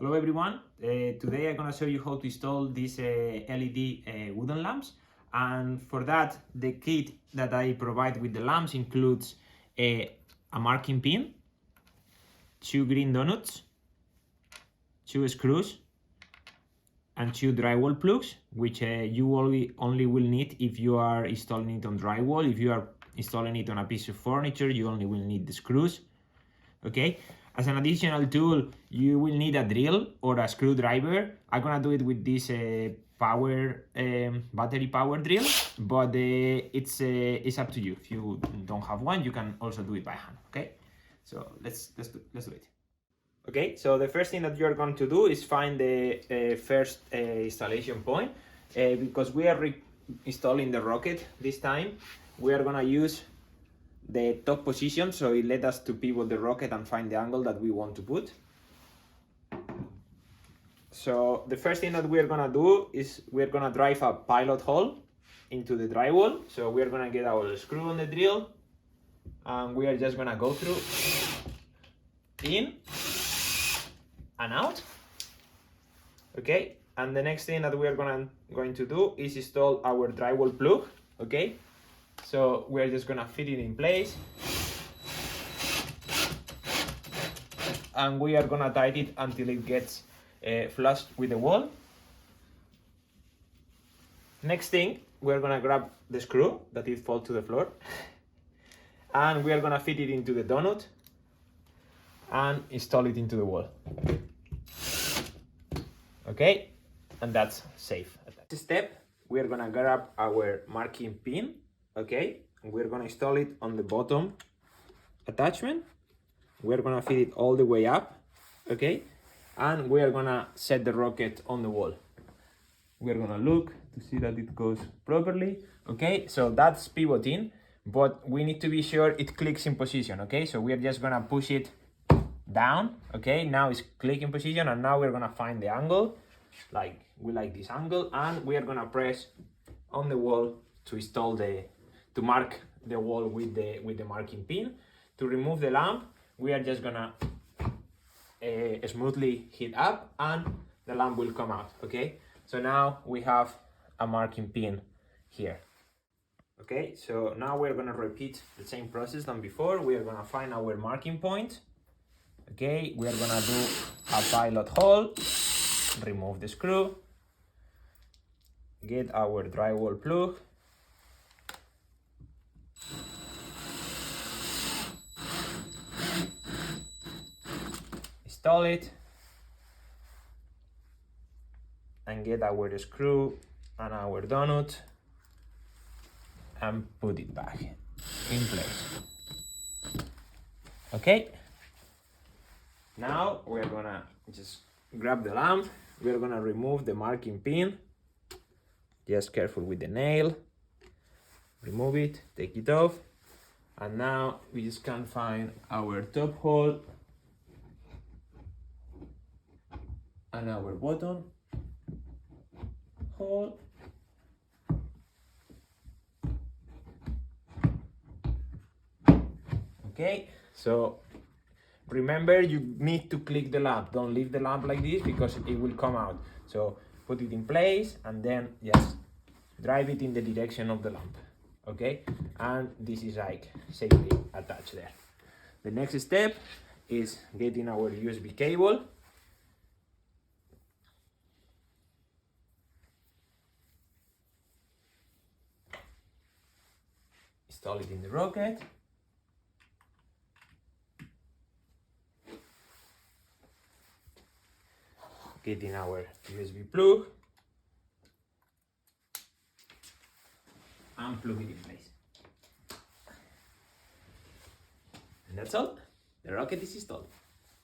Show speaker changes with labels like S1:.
S1: Hello everyone, today I'm gonna show you how to install these LED wooden lamps, and for that the kit that I provide with the lamps includes a marking pin, 2 green donuts, 2 screws and 2 drywall plugs, which you only will need if you are installing it on drywall. If you are installing it on a piece of furniture, you only will need the screws. Okay, as an additional tool you will need a drill or a screwdriver. I'm gonna do it with this battery power drill, but it's up to you. If you don't have one, you can also do it by hand. Okay, so let's do it. Okay, so the first thing that you're going to do is find the first installation point, because we are installing the rocket this time. We are gonna use the top position, so it led us to pivot the rocket and find the angle that we want to put. So the first thing that we're gonna do is we're gonna drive a pilot hole into the drywall. So we're gonna get our screw on the drill and we are just gonna go through, in and out. Okay, and the next thing that we're going to do is install our drywall plug. Okay, so we're just gonna fit it in place and we are gonna tight it until it gets flush with the wall. Next thing, we're gonna grab the screw that it falls to the floor and we are gonna fit it into the donut and install it into the wall. Okay, and that's safe. Next step, we're gonna grab our marking pin. Okay, and we're gonna install it on the bottom attachment. We're gonna fit it all the way up. Okay, and we are gonna set the rocket on the wall. We're gonna look to see that it goes properly. Okay, so that's pivoting, but we need to be sure it clicks in position. Okay, so we're just gonna push it down. Okay, now it's clicking position, and now we're gonna find the angle. Like we like this angle, and we are gonna press on the wall to install to mark the wall with the marking pin. To remove the lamp, we are just gonna smoothly hit up and the lamp will come out. Okay, so now we have a marking pin here. Okay, so now we're gonna repeat the same process than before. We are gonna find our marking point. Okay, we are gonna do a pilot hole, remove the screw, get our drywall plug, install it, and get our screw and our donut and put it back in place. Okay, now we're gonna just grab the lamp. We're gonna remove the marking pin. Just careful with the nail. Remove it, take it off, and now we just can find our top hole and our bottom hole. Okay, so remember, you need to click the lamp. Don't leave the lamp like this because it will come out. So put it in place and then just drive it in the direction of the lamp. Okay, and this is like safely attached there. The next step is getting our USB cable. Install it in the rocket. Getting our USB plug and plug it in place. And that's all. The rocket is installed.